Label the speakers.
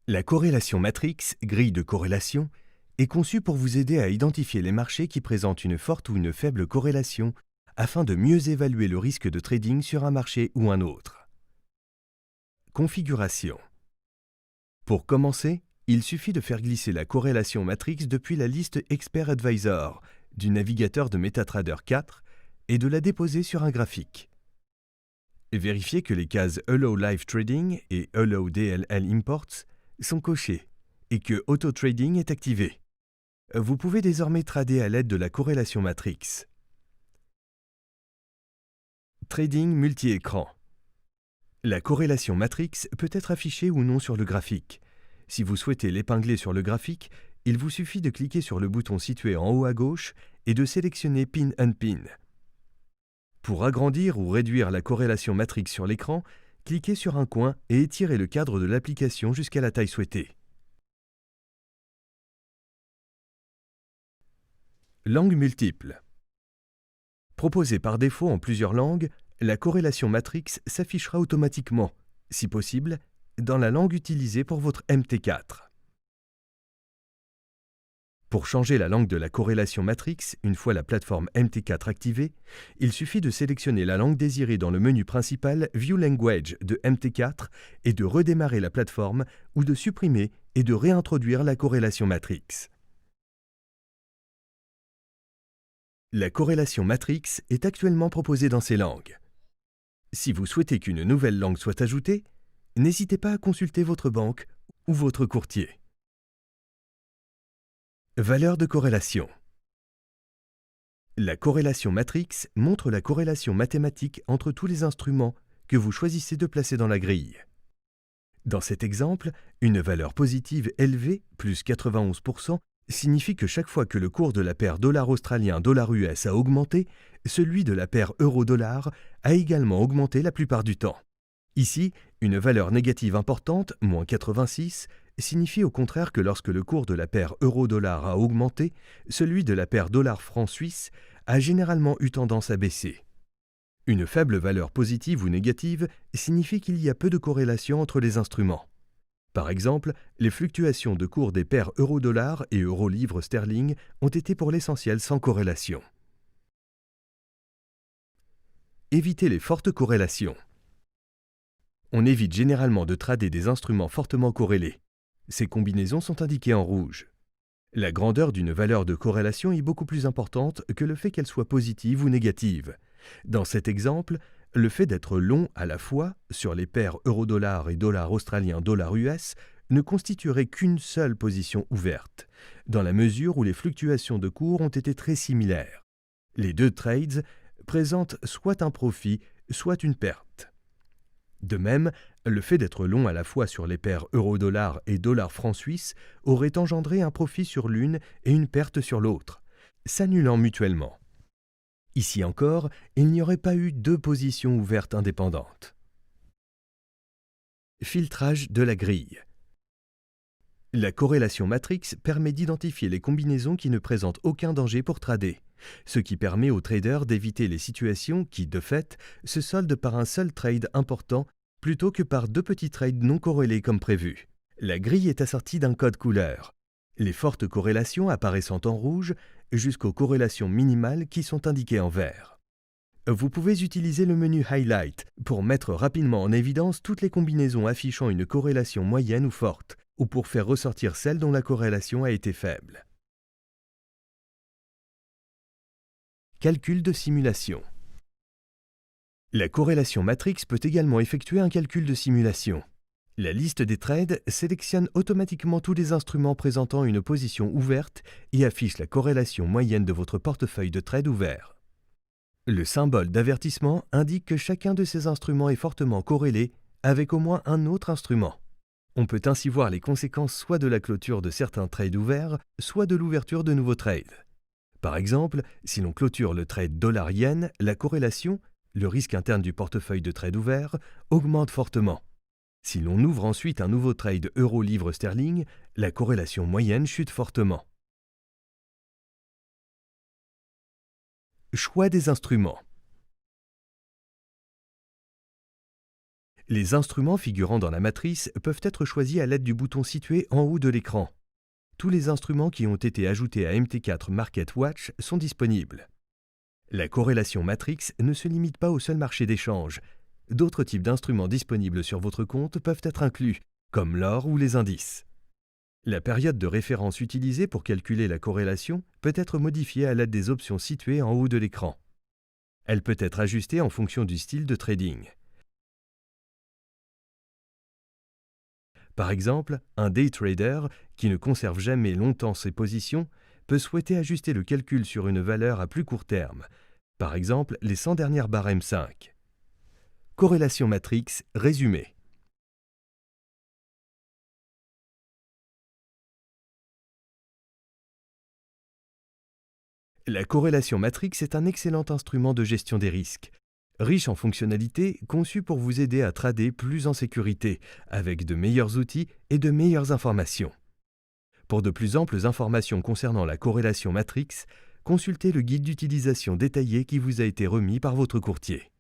Speaker 1: La corrélation matrix, grille de corrélation, est conçue pour vous aider à identifier les marchés qui présentent une forte ou une faible corrélation afin de mieux évaluer le risque de trading sur un marché ou un autre. Configuration. Pour commencer, il suffit de faire glisser la corrélation matrix depuis la liste Expert Advisor du navigateur de MetaTrader 4 et de la déposer sur un graphique. Vérifiez que les cases Allow Live Trading et Allow DLL Imports sont cochées et que Auto Trading est activé. Vous pouvez désormais trader à l'aide de la corrélation matrix. Trading multi-écran. La corrélation matrix peut être affichée ou non sur le graphique. Si vous souhaitez l'épingler sur le graphique, il vous suffit de cliquer sur le bouton situé en haut à gauche et de sélectionner Pin Unpin. Pour agrandir ou réduire la corrélation matrix sur l'écran, cliquez sur un coin et étirez le cadre de l'application jusqu'à la taille souhaitée. Langues multiples. Proposée par défaut en plusieurs langues, la corrélation matrix s'affichera automatiquement, si possible, dans la langue utilisée pour votre MT4. Pour changer la langue de la corrélation matrix, une fois la plateforme MT4 activée, il suffit de sélectionner la langue désirée dans le menu principal View Language de MT4 et de redémarrer la plateforme ou de supprimer et de réintroduire la corrélation matrix. La corrélation matrix est actuellement proposée dans ces langues. Si vous souhaitez qu'une nouvelle langue soit ajoutée, n'hésitez pas à consulter votre banque ou votre courtier. Valeur de corrélation. La corrélation matrix montre la corrélation mathématique entre tous les instruments que vous choisissez de placer dans la grille. Dans cet exemple, une valeur positive élevée, plus 91%, signifie que chaque fois que le cours de la paire dollar australien-dollar US a augmenté, celui de la paire euro-dollar a également augmenté la plupart du temps. Ici, une valeur négative importante, moins 86, signifie au contraire que lorsque le cours de la paire euro-dollar a augmenté, celui de la paire dollar-franc suisse a généralement eu tendance à baisser. Une faible valeur positive ou négative signifie qu'il y a peu de corrélation entre les instruments. Par exemple, les fluctuations de cours des paires euro-dollar et euro-livre sterling ont été pour l'essentiel sans corrélation. Évitez les fortes corrélations. On évite généralement de trader des instruments fortement corrélés. Ces combinaisons sont indiquées en rouge. La grandeur d'une valeur de corrélation est beaucoup plus importante que le fait qu'elle soit positive ou négative. Dans cet exemple, le fait d'être long à la fois sur les paires euro-dollar et dollar australien-dollar US ne constituerait qu'une seule position ouverte, dans la mesure où les fluctuations de cours ont été très similaires. Les deux trades présentent soit un profit, soit une perte. De même, le fait d'être long à la fois sur les paires euro-dollar et dollar-franc suisse aurait engendré un profit sur l'une et une perte sur l'autre, s'annulant mutuellement. Ici encore, il n'y aurait pas eu deux positions ouvertes indépendantes. Filtrage de la grille. La corrélation matrix permet d'identifier les combinaisons qui ne présentent aucun danger pour trader, ce qui permet aux traders d'éviter les situations qui, de fait, se soldent par un seul trade important plutôt que par deux petits trades non corrélés comme prévu. La grille est assortie d'un code couleur, les fortes corrélations apparaissant en rouge jusqu'aux corrélations minimales qui sont indiquées en vert. Vous pouvez utiliser le menu Highlight pour mettre rapidement en évidence toutes les combinaisons affichant une corrélation moyenne ou forte, ou pour faire ressortir celles dont la corrélation a été faible. Calcul de simulation. La corrélation matrix peut également effectuer un calcul de simulation. La liste des trades sélectionne automatiquement tous les instruments présentant une position ouverte et affiche la corrélation moyenne de votre portefeuille de trades ouvert. Le symbole d'avertissement indique que chacun de ces instruments est fortement corrélé avec au moins un autre instrument. On peut ainsi voir les conséquences soit de la clôture de certains trades ouverts, soit de l'ouverture de nouveaux trades. Par exemple, si l'on clôture le trade dollar-yen, la corrélation, le risque interne du portefeuille de trade ouvert, augmente fortement. Si l'on ouvre ensuite un nouveau trade euro-livre sterling, la corrélation moyenne chute fortement. Choix des instruments. Les instruments figurant dans la matrice peuvent être choisis à l'aide du bouton situé en haut de l'écran. Tous les instruments qui ont été ajoutés à MT4 Market Watch sont disponibles. La corrélation Matrix ne se limite pas au seul marché d'échange. D'autres types d'instruments disponibles sur votre compte peuvent être inclus, comme l'or ou les indices. La période de référence utilisée pour calculer la corrélation peut être modifiée à l'aide des options situées en haut de l'écran. Elle peut être ajustée en fonction du style de trading. Par exemple, un day trader, qui ne conserve jamais longtemps ses positions, peut souhaiter ajuster le calcul sur une valeur à plus court terme, par exemple les 100 dernières barres M5. Corrélation Matrix résumé. La corrélation Matrix est un excellent instrument de gestion des risques. Riche en fonctionnalités, conçu pour vous aider à trader plus en sécurité, avec de meilleurs outils et de meilleures informations. Pour de plus amples informations concernant la corrélation Matrix, consultez le guide d'utilisation détaillé qui vous a été remis par votre courtier.